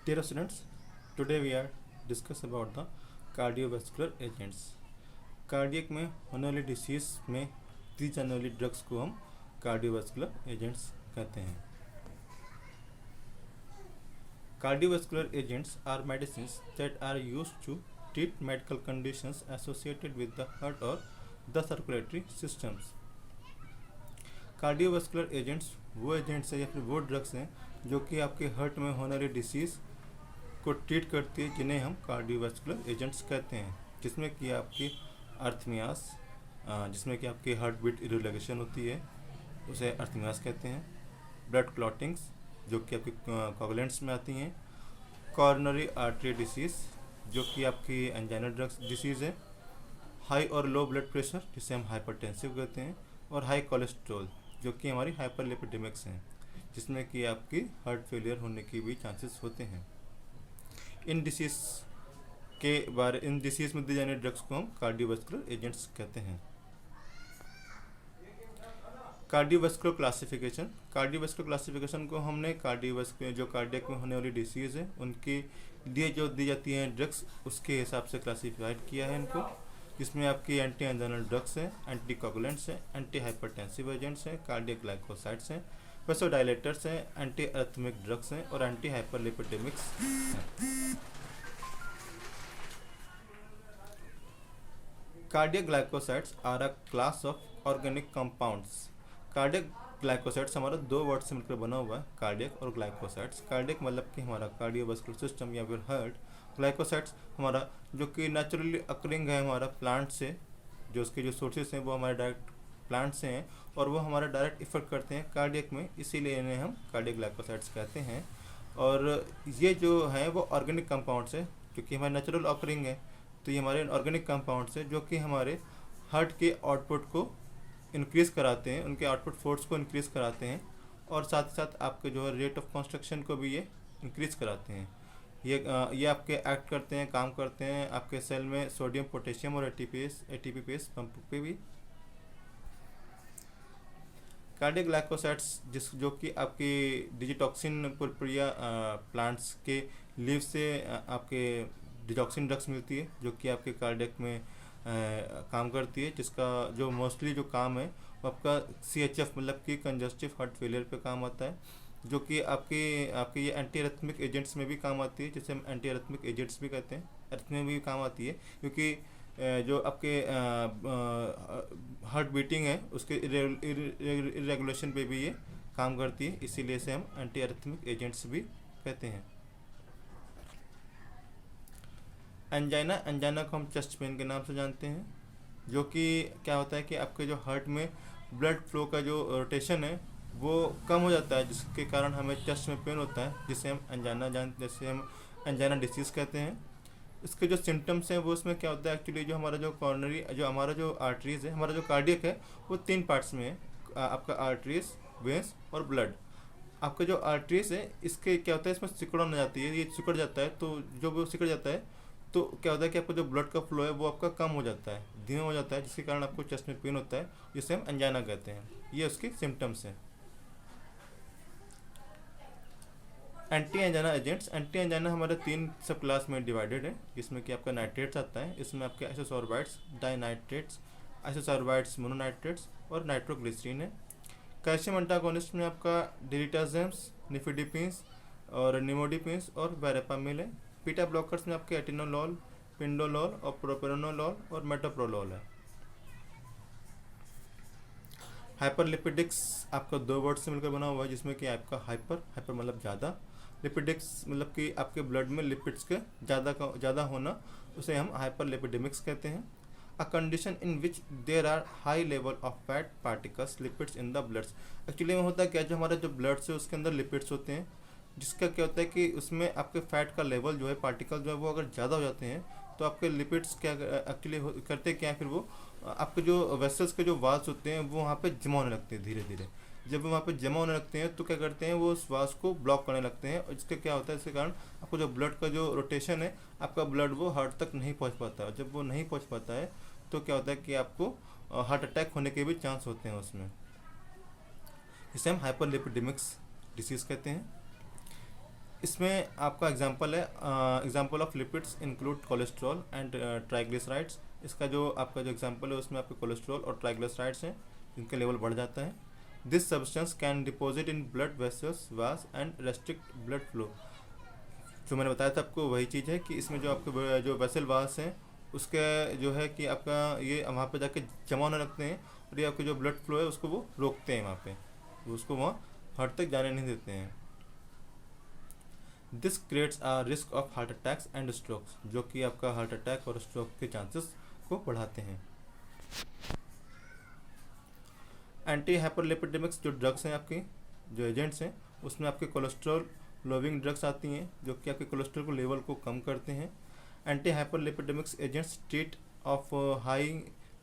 Dear students, today we are discuss about the cardiovascular agents. Cardiac में होने वाली disease में दी जाने वाली ड्रग्स को हम कार्डियोवास्कुलर एजेंट्स कहते हैं. Cardiovascular agents are medicines that are used to treat medical conditions associated with the heart or the circulatory systems. Cardiovascular agents वो एजेंट्स हैं या फिर वो ड्रग्स हैं जो कि आपके हार्ट में होने वाली डिसीज़ को ट्रीट करती है, जिन्हें हम कार्डियोवास्कुलर एजेंट्स कहते हैं. जिसमें कि आपकी अर्थमियास, जिसमें कि आपकी हार्ट बीट इरेगुलेशन होती है, उसे अर्थमियास कहते हैं. ब्लड क्लॉटिंग्स जो कि आपकी कोगुलेंट्स में आती हैं. कॉर्नरी आर्टरी डिसीज़ जो कि आपकी एंजाइना ड्रग्स डिसीज़ है. हाई और लो ब्लड प्रेशर जिसे हम हाइपरटेंसिव कहते हैं. और हाई कोलेस्ट्रॉल जो कि हमारी हाइपरलिपिडेमिक्स हैं, जिसमें कि आपकी हार्ट फेलियर होने की भी चांसेस होते हैं. इन डिसीज़ में दी जाने ड्रग्स को हम कार्डियोवास्कुलर एजेंट्स कहते हैं. कार्डियोवास्कुलर क्लासिफिकेशन को हमने जो कार्डियक में होने वाली डिसीज़ है उनके लिए जो दी जाती हैं ड्रग्स उसके हिसाब से क्लासिफाइड किया है इनको. जिसमें आपकी एंटी एंजाइनल ड्रग्स हैं, एंटी कोगुलेंट्स हैं, एंटी हाइपरटेंसिव एजेंट्स हैं, कार्डियक ग्लाइकोसाइड्स हैं, वेसोडाइलेटर्स हैं, एंटी अर्थमिक ड्रग्स हैं और एंटी हाइपरलिपिडेमिक्स हैं. Cardiac glycosides are a class of organic compounds. Cardiac glycosides हमारा दो वर्ड से मिलकर बना हुआ है, कार्डियक और ग्लाइकोसाइड्स. कार्डियक मतलब कि हमारा कार्डियोवास्कुलर सिस्टम या फिर हार्ट. ग्लाइकोसाइड्स हमारा जो कि नेचुरली अकरिंग है हमारा प्लांट से, जो उसके जो सोर्सेस हैं वो हमारे डायरेक्ट प्लांट से हैं और वो हमारा डायरेक्ट इफेक्ट करते हैं कार्डियक में, इसीलिए इन्हें हम कार्डियक ग्लाइकोसाइड्स कहते हैं. और ये जो है वो ऑर्गेनिक कंपाउंड्स है क्योंकि हमारे नेचुरल अकरिंग है, तो ये हमारे ऑर्गेनिक कंपाउंड्स है जो कि हमारे हार्ट के आउटपुट को इंक्रीज़ कराते हैं, उनके आउटपुट फोर्स को इंक्रीज़ कराते हैं और साथ ही साथ आपके जो है रेट ऑफ कंस्ट्रक्शन को भी ये इंक्रीज़ कराते हैं. ये आपके एक्ट करते हैं, काम करते हैं आपके सेल में सोडियम, पोटेशियम और एटीपी पेस पंप पे भी. कार्डियक ग्लाइकोसाइड्स जो कि आपकी डिजिटॉक्सिन प्रक्रिया प्लांट्स के लीव से आपके डिटॉक्सिन ड्रग्स मिलती है जो कि आपके कार्डियक में काम करती है, जिसका जो मोस्टली जो काम है वो आपका CHF मतलब कि कंजस्टिव हार्ट फेलियर पे काम आता है, जो कि आपके ये एंटी अरिथमिक एजेंट्स में भी काम आती है, जिसे हम एंटी अरिथमिक एजेंट्स भी कहते हैं. अर्थ में भी काम आती है क्योंकि जो आपके हार्ट बीटिंग है उसके इरेगुलेशन पे भी ये काम करती है, इसीलिए इसे हम एंटी अरिथमिक एजेंट्स भी कहते हैं. एंजाइना को हम चेस्ट पेन के नाम से जानते हैं, जो कि क्या होता है कि आपके जो हार्ट में ब्लड फ्लो का जो रोटेशन है वो कम हो जाता है, जिसके कारण हमें चेस्ट में पेन होता है, जिसे हम एंजाइना डिसीज़ कहते हैं. इसके जो सिम्टम्स हैं वो इसमें क्या होता है एक्चुअली जो हमारा जो आर्टरीज है, हमारा जो कार्डियक है वो 3 पार्ट्स में है. आपका आर्टरीज, वेंस और ब्लड. आपका जो आर्टरीज है इसके क्या होता है इसमें सिकुड़न आ जाती है, ये सिकुड़ जाता है, तो जो वो सिकुड़ जाता है तो क्या होता है कि आपका जो ब्लड का फ्लो है वो आपका कम हो जाता है, धीमा हो जाता है, जिसके कारण आपको चेस्ट में पेन होता है, जिसे हम एंजाइना कहते हैं. ये उसके सिम्टम्स हैं. Anti angina agents. Anti angina हमारे 3 सब क्लास में डिवाइडेड है, जिसमें कि आपका नाइट्रेट्स आता है. इसमें आपके आइसोसॉर्बाइड्स, डाइनाइट्रेट्स, आइसोसॉर्बाइड्स, मोनोनाइट्रेट्स और नाइट्रोग्लिसरीन है. कैल्शियम एंटागोनिस्ट में आपका डिलिटाजेम्स, निफिडिपिन्स और निमोडिपिन्स और वेरेपामिल है. बीटा ब्लॉकर्स में आपके एटिनोलॉल, पिंडोलॉल और प्रोपेनोलॉल और मेटोप्रोलॉल है. हाइपरलिपिडिक्स आपका 2 वर्ड से मिलकर बना हुआ है, जिसमें कि आपका हाइपर मतलब ज़्यादा, लिपिडिक्स मतलब कि आपके ब्लड में लिपिड्स के ज़्यादा होना, उसे हम हाइपरलिपिडेमिक्स कहते हैं. A condition in which there are high level of fat particles lipids in the bloods. Actually में होता है क्या, जो हमारा जो ब्लड है उसके अंदर लिपिड्स होते हैं, जिसका क्या होता है कि उसमें आपके फैट का लेवल जो है, पार्टिकल जो है वो अगर ज़्यादा हो जाते हैं तो आपके लिपिड्स क्या एक्चुअली करते क्या है, फिर वो आपके जो वेसल्स के जो वाल्स होते हैं वो वहाँ पे जमा होने लगते हैं धीरे धीरे. जब वो वहाँ पे जमा होने लगते हैं तो क्या करते हैं वो उस वाल्स को ब्लॉक करने लगते हैं, और इसके क्या होता है, इसके कारण आपको जो ब्लड का जो रोटेशन है, आपका ब्लड वो हार्ट तक नहीं पहुँच पाता है. जब वो नहीं पहुँच पाता है तो क्या होता है कि आपको हार्ट अटैक होने के भी चांस होते हैं उसमें. इसे हम हाइपरलिपिडेमिक्स डिसीज़ कहते हैं. इसमें आपका एग्जांपल है, example of lipids include cholesterol and triglycerides. इसका जो आपका जो एग्जांपल है उसमें आपके कोलेस्ट्रॉल और ट्राइग्लिसराइड्स हैं, इनका लेवल बढ़ जाता है। This substance can deposit in blood vessels वास एंड रेस्ट्रिक्ट ब्लड फ्लो। जो मैंने बताया था आपको वही चीज़ है कि इसमें जो आपके जो वेसल वास हैं उसके जो है कि आपका ये वहाँ पे जाके जमा होने लगते हैं, और ये आपके जो ब्लड फ्लो है उसको वो रोकते हैं, वहाँ पे उसको वहाँ हार्ट तक जाने नहीं देते हैं। This creates a risk of heart attacks and strokes, जो कि आपका हार्ट अटैक और स्ट्रोक के चांसेस को बढ़ाते हैं। एंटी हाइपरलिपिडेमिक्स जो ड्रग्स हैं आपकी, जो एजेंट्स हैं, उसमें आपके कोलेस्ट्रॉल लोविंग ड्रग्स आती हैं जो कि आपके कोलेस्ट्रॉल को लेवल को कम करते हैं। Anti hyperlipidemics agents treat of high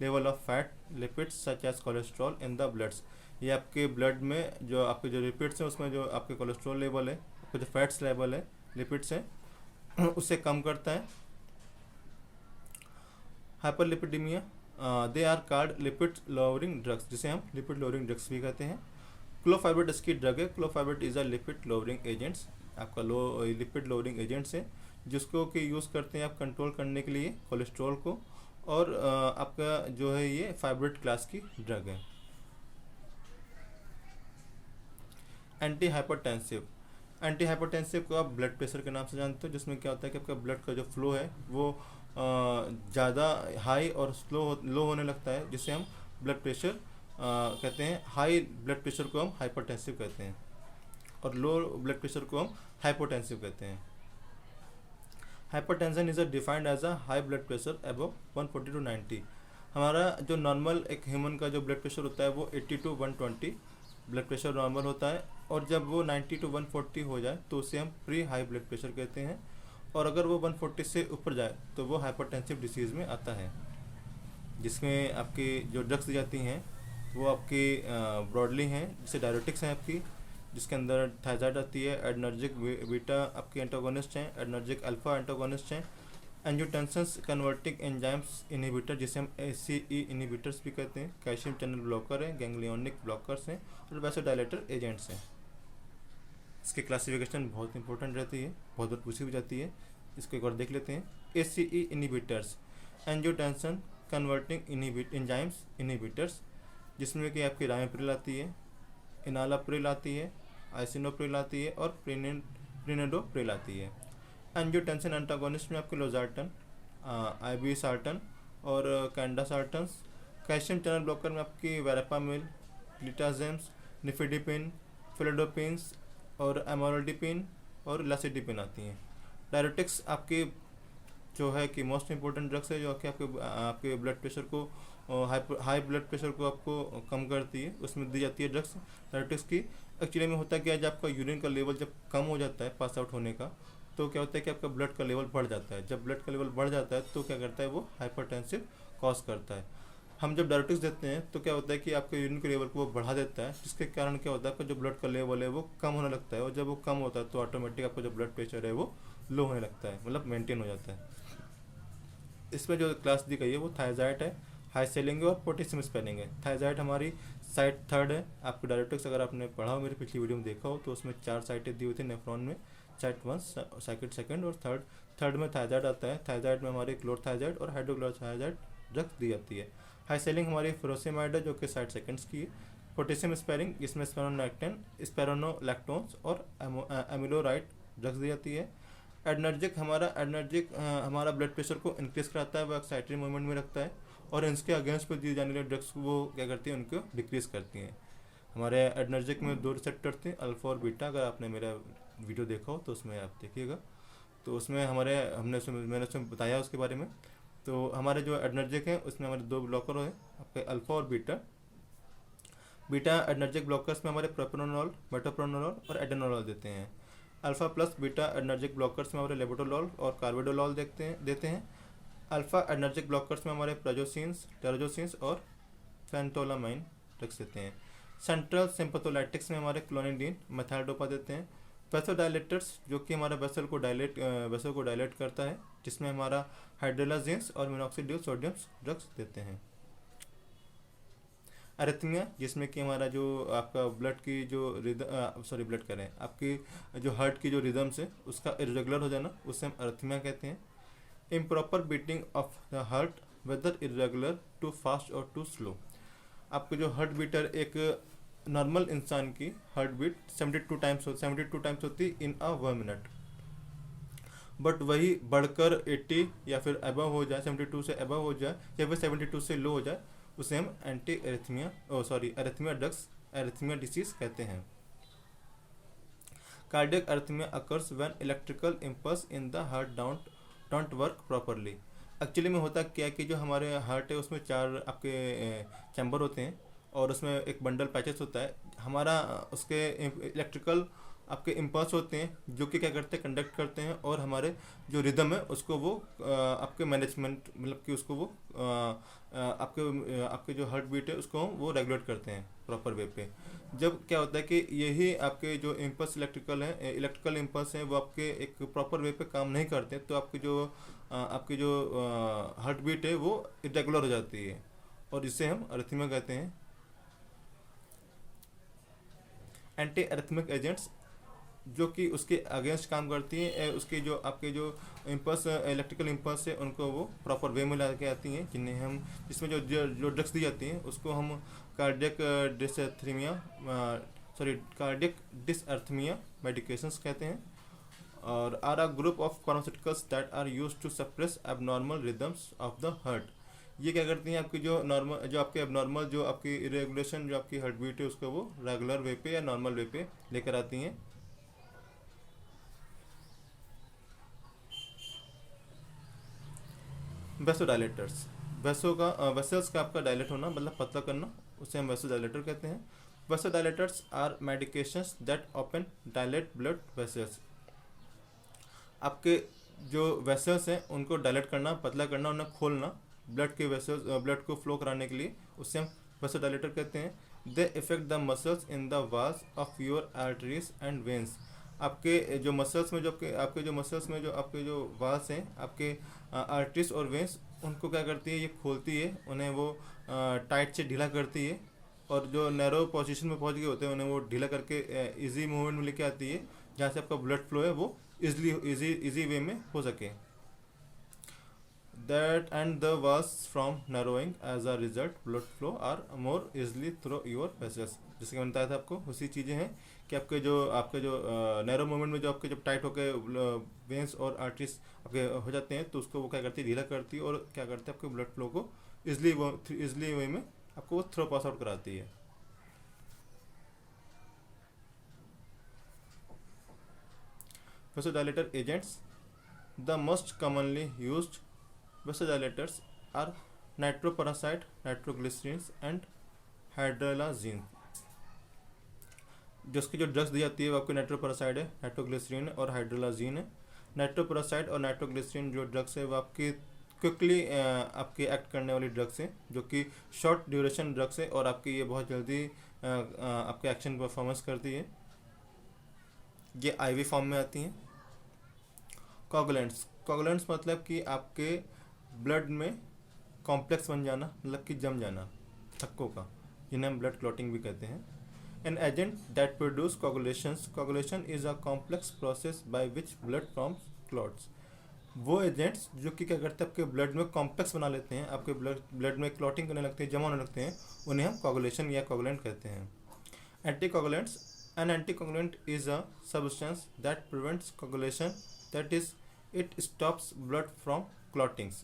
level of fat lipids such as cholesterol in the bloods. ये आपके ब्लड में जो आपके जो लिपिड्स हैं उसमें जो आपके कोलेस्ट्रॉल लेवल है, आपका जो फैट्स लेवल है, लिपिड्स हैं, उससे कम करता है। Hyperlipidemia they are called lipid lowering drugs, जिसे हम लिपिड लोअरिंग ड्रग्स भी कहते हैं। क्लोफेबेट इसकी ड्रग है। Clofibrate is a lipid lowering agents, आपका लिपिड लोअरिंग एजेंट्स है जिसको कि यूज़ करते हैं आप कंट्रोल करने के लिए कोलेस्ट्रॉल को, और आपका जो है ये फाइब्रेट क्लास की ड्रग है। एंटी हाइपरटेंसिव, एंटी हाइपरटेंसिव को आप ब्लड प्रेशर के नाम से जानते हो, जिसमें क्या होता है कि आपका ब्लड का जो फ्लो है वो ज़्यादा हाई और लो होने लगता है, जिसे हम ब्लड प्रेशर कहते हैं। हाई ब्लड प्रेशर को हम हाइपरटेंसिव कहते हैं और लो ब्लड प्रेशर को हम हाइपोटेंसिव कहते हैं। Hypertension is defined as a high blood pressure above 140 to 90। हमारा जो नॉर्मल एक ह्यूमन का जो ब्लड प्रेशर होता है वो 80 to 120 ब्लड प्रेशर नॉर्मल होता है, और जब वो 90 to 140 हो जाए तो उसे हम प्री हाई ब्लड प्रेशर कहते हैं, और अगर वो 140 से ऊपर जाए तो वो हाइपरटेंसिव डिसीज़ में आता है। जिसमें आपकी जो ड्रग्स दी जाती हैं वो आपकी ब्रॉडली हैं, जैसे डायरेटिक्स हैं आपकी, जिसके अंदर थायजाइड आती है। एडनर्जिक बीटा आपके एंटागोनिस्ट हैं, एडनर्जिक अल्फा एंटागोनिस्ट हैं। एंजियोटेंसिन कन्वर्टिंग एंजाइम्स इनहिबिटर, जिसे हम ACE इनहिबिटर्स भी कहते हैं। कैल्शियम चैनल ब्लॉकर हैं, गैंग्लियोनिक ब्लॉकर्स हैं, और वैसोडाइलेटर एजेंट्स हैं। इसकी क्लासिफिकेशन बहुत इंपॉर्टेंट रहती है, बहुत बार पूछी भी जाती है। इसको एक बार देख लेते हैं। ACE inhibitors, angiotensin converting enzymes inhibitors, जिसमें कि आपकी रामिप्रिल आती है, इनालाप्रिल आती है, आइसिनोप्रिल आती है, और प्रिनेडोप्रिल आती है। एंजियोटेंसिन एंटागोनिस्ट में आपके लोजार्टन, आइबीसार्टन और कैंडासार्टन्स। कैल्शियम चैनल ब्लॉकर में आपकी वेरापामिल, ग्लिटाजेम्स, निफिडिपिन, फिलिडोपिन्स और एमोलोडिपिन और लासिडिपिन आती हैं। डायरेटिक्स आपकी जो है कि मोस्ट इंपॉर्टेंट ड्रग्स है, जो कि आपके ब्लड प्रेशर को हाई ब्लड प्रेशर को आपको कम करती है, उसमें दी जाती है ड्रग्स डायरेटिक्स की। एक्चुअली में होता क्या है, जब आपका यूरिन का लेवल जब कम हो जाता है पास आउट होने का, तो क्या होता है कि आपका ब्लड का लेवल बढ़ जाता है। जब ब्लड का लेवल बढ़ जाता है तो क्या करता है, वो हाइपरटेंसिव कॉज करता है। हम जब डायरेटिक्स देते हैं तो क्या होता है कि आपके यूरिन के लेवल को वो बढ़ा देता है, जिसके कारण क्या होता है आपका जो ब्लड का लेवल है वो कम होने लगता है, और जब वो कम होता है तो ऑटोमेटिक आपका जो ब्लड प्रेशर है वो लो होने लगता है, मतलब मेंटेन हो जाता है। इसमें जो क्लास दी गई है वो थायजाइड है, हाई सेलिंग है और पोटेशियम स्पेनिंग है। थायजाइड हमारी साइट थर्ड है। आपको डायरेटिक्स अगर आपने पढ़ा हो, मेरी पिछली वीडियो में देखा हो, तो उसमें 4 साइटें दी हुई थी नेफ्रॉन में, साइट 1, साइकिट सेकंड और थर्ड में थायजाइड आता है। थायजाइड में हमारे क्लोरथायजाइड और हाइड्रोक्लोरथायजाइड ड्रग्स दी जाती है। हाई सेलिंग हमारी फ्यूरोसेमाइड है जो कि साइट सेकंड्स की है। पोटेशियम स्पेरिंग, इसमें स्पेरोनोलैक्टोन्स और एमिलोराइड ड्रग्स दी जाती है। एडनर्जिक हमारा ब्लड प्रेशर को इंक्रीज कराता है, वो एक्साइटरी मूवमेंट में रखता है, और इसके अगेंस्ट पर दी जाने वाली ड्रग्स वो क्या करती है, उनको डिक्रीज करती हैं। हमारे एडनर्जिक में 2 रिसेप्टर थे, अल्फा और बीटा। अगर आपने मेरा वीडियो देखा हो तो उसमें आप देखिएगा, तो उसमें मैंने उसमें बताया उसके बारे में। तो हमारे जो एडनर्जिक हैं उसमें हमारे 2 ब्लॉकर हैं, आपके अल्फा और बीटा। बीटा एडनर्जिक ब्लॉकर्स में हमारे प्रोप्रानोल, मेटोप्रानोल और एडेनोल देते हैं। अल्फा प्लस बीटा एडनर्जिक ब्लॉकर्स में हमारे लेबोटोलॉल और कार्बिडोलॉल देते हैं। अल्फा एडनर्जिक ब्लॉकर्स में हमारे प्राजोसिन्स, टेरोजोसिन्स और फेंटोलामाइन ड्रग्स देते हैं। सेंट्रल सिंपैथोलाइटिक्स में हमारे क्लोनिडीन, मेथाइलडोपा देते हैं। वेसोडाइलेटर्स, जो कि हमारे वेसल को डायलेट करता है, जिसमें हमारा हाइड्रोलाजिन्स और मिनॉक्सिडिल सोडियम ड्रग्स देते हैं। अरिथमिया जिसमें कि हमारा जो आपका ब्लड की जो ब्लड करें आपकी जो हार्ट की जो रिदम्स है उसका इरेगुलर हो जाना, उससे हम अरिथमिया कहते हैं। Improper beating of the heart whether irregular, too fast और टू स्लो। आपको जो हार्ट बीट है, एक नॉर्मल इंसान की हार्ट बीट 72 टाइम्स होती इन अ 1 मिनट, बट वही बढ़कर 80 या फिर अबव हो जाए, 72 से अबव हो जाए या फिर 72 से लो हो जाए, उसे हम anti arrhythmia arrhythmia drugs, arrhythmia disease कहते हैं। Cardiac arrhythmia occurs when electrical impulse in the heart don't work properly. Actually में होता क्या है कि जो हमारे हार्ट है उसमें 4 आपके चैम्बर होते हैं और उसमें एक बंडल पैचेस होता है हमारा, उसके इलेक्ट्रिकल आपके इम्पल्स होते हैं जो कि क्या करते हैं, कंडक्ट करते हैं और हमारे जो रिदम है उसको वो आपके मैनेजमेंट मतलब कि उसको वो आपके जो हार्ट बीट है उसको वो रेगुलेट करते हैं प्रॉपर वे पे। जब क्या होता है कि यही आपके जो इम्पल्स इलेक्ट्रिकल इम्पल्स हैं वो आपके एक प्रॉपर वे पे काम नहीं करते, तो आपकी जो हार्ट बीट है वो इरेगुलर हो जाती है और इसे हम अरिथमिया कहते हैं। एंटी अरिथमिक एजेंट्स जो कि उसके अगेंस्ट काम करती हैं, उसके जो आपके जो इम्पल्स इलेक्ट्रिकल इम्पल्स है उनको वो प्रॉपर वे में ला के आती हैं, जिसमें जो ड्रग्स दी जाती हैं उसको हम कार्डियक कार्डियक डिसअर्थमिया मेडिकेशंस कहते हैं, और are a group of pharmaceuticals that are used to suppress abnormal rhythms of the heart. ये क्या करती हैं, आपकी जो आपके एबनॉर्मल जो आपकी इरेगुलेशन जो आपकी हार्ट बीट है उसको वो रेगुलर वे पे या नॉर्मल वे पे लेकर आती हैं। वेसोडाइलेटर्स, वेसल्स का आपका डायलेट होना मतलब पतला करना, उसे हम वेसोडाइलेटर कहते हैं। Vasodilators are medications that open dilate blood vessels. आपके जो वेसल्स हैं उनको डायलेट करना, पतला करना, उन्हें खोलना ब्लड को फ्लो कराने के लिए, उससे हम वेसोडाइलेटर कहते हैं। They affect the muscles in the walls of your arteries and veins. आपके जो मसल्स में जो आपके जो वाल्स हैं आपके आर्टरीज और वेन्स, उनको क्या करती है, ये खोलती है, उन्हें वो टाइट से ढीला करती है, और जो नैरो पोजीशन में पहुंच गए होते हैं उन्हें वो ढीला करके इजी मूवमेंट में लेके आती है, जहाँ से आपका ब्लड फ्लो है वो इजी वे में हो सके। That and the walls from narrowing as a result blood flow are more easily through your vessels. जैसे कि मैंने बताया था आपको, उसी चीज़ें हैं कि आपके जो नैरो मूवमेंट में जो आपके जब टाइट होकर वेंस और आर्टरीज आपके हो जाते हैं तो उसको वो क्या करती है, ढीला करती है, और क्या करते हैं आपके ब्लड फ्लो को इजली वे में आपको वो थ्रो पास आउट कराती है। Vasodilator agents. The most commonly used vasodilators are nitroprusside, nitroglycerins and hydralazine। जो उसकी जो ड्रग्स दी जाती है वो आपकी नाइट्रोपरासाइड है, नाइट्रोग्लिसरीन और हाइड्रोलाजीन है। नाइट्रोपरासाइड और नाइट्रोग्लिसरीन जो ड्रग्स है वो आपकी क्विकली आपकी एक्ट करने वाली ड्रग्स है, जो कि शॉर्ट ड्यूरेशन ड्रग्स है, और आपकी ये बहुत जल्दी आपके एक्शन परफॉर्मेंस करती है। ये आईवी फॉर्म में आती हैं। कोगुलेंट्स मतलब कि आपके ब्लड में कॉम्प्लेक्स बन जाना, मतलब कि जम जाना थक्कों का, जिन्हें हम ब्लड क्लॉटिंग भी कहते हैं। An agent that produce coagulation is a complex process by which blood forms clots. वो एजेंट्स जो कि क्या करते हैं, आपके ब्लड में कॉम्प्लेक्स बना लेते हैं, आपके ब्लड में क्लॉटिंग करने लगते हैं, जमा होने लगते हैं, उन्हें हम कोगुलेशन या कोगुलेंट कहते हैं। Anticoagulants, an anticoagulant is a substance that prevents coagulation, that is it stops blood from clottings।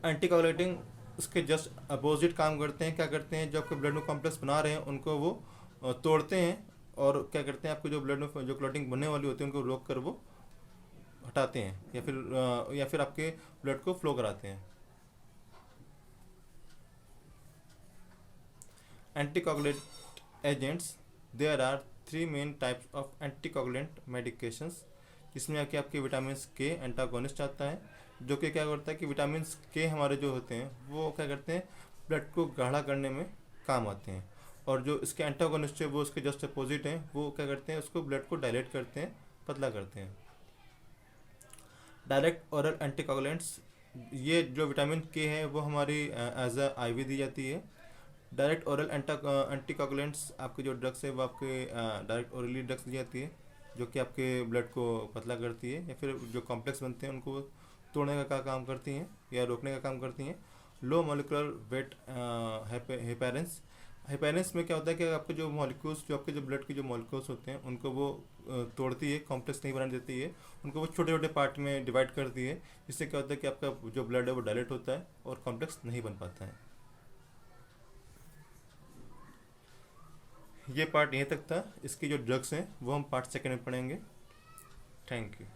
एंटीकोगुलेटिंग उसके जस्ट अपोजिट काम करते हैं। क्या करते हैं, जो आपके ब्लड में कॉम्प्लेक्स बना रहे हैं उनको वो तोड़ते हैं, और क्या करते हैं, आपको जो ब्लड में जो क्लॉटिंग बनने वाली होती है उनको रोक कर वो हटाते हैं, या फिर आपके ब्लड को फ्लो कराते हैं। Anticoagulant agents, there are 3 main types of anticoagulant medications, जिसमें आके आपके विटामिन के एंटागोनिस्ट आता है, जो कि क्या करता है कि विटामिन के हमारे जो होते हैं वो क्या करते हैं, ब्लड को गाढ़ा करने में काम आते हैं, और जो इसके एंटागोनिस्ट है वो उसके जस्ट अपोजिट हैं, वो क्या करते हैं, उसको ब्लड को डायलेट करते हैं, पतला करते हैं। डायरेक्ट ओरल एंटीकोगुलेंट्स, ये जो विटामिन के है वो हमारी एज अ आईवी दी जाती है। डायरेक्ट ओरल एंटीकोगुलेंट्स आपके जो ड्रग्स है वो आपके डायरेक्ट ओरली ड्रग्स दी जाती है जो कि आपके ब्लड को पतला करती है, या फिर जो कॉम्प्लेक्स बनते हैं उनको तोड़ने का काम करती हैं या रोकने का काम करती हैं। लो मोलिकुलर वेट हेपेरेंस, हेपेरेंस में क्या होता है कि आपके जो मॉलिक्यूल्स, जो आपके जो ब्लड के जो मॉलिक्यूल्स होते हैं उनको वो तोड़ती है, कॉम्प्लेक्स नहीं बना देती है, उनको वो छोटे छोटे पार्ट में डिवाइड करती है, जिससे क्या होता है कि आपका जो ब्लड है वो डायलेट होता है और कॉम्प्लेक्स नहीं बन पाता है। ये पार्ट यहीं तक था। इसकी जो ड्रग्स हैं वो हम पार्ट सेकंड में पढ़ेंगे। Thank you.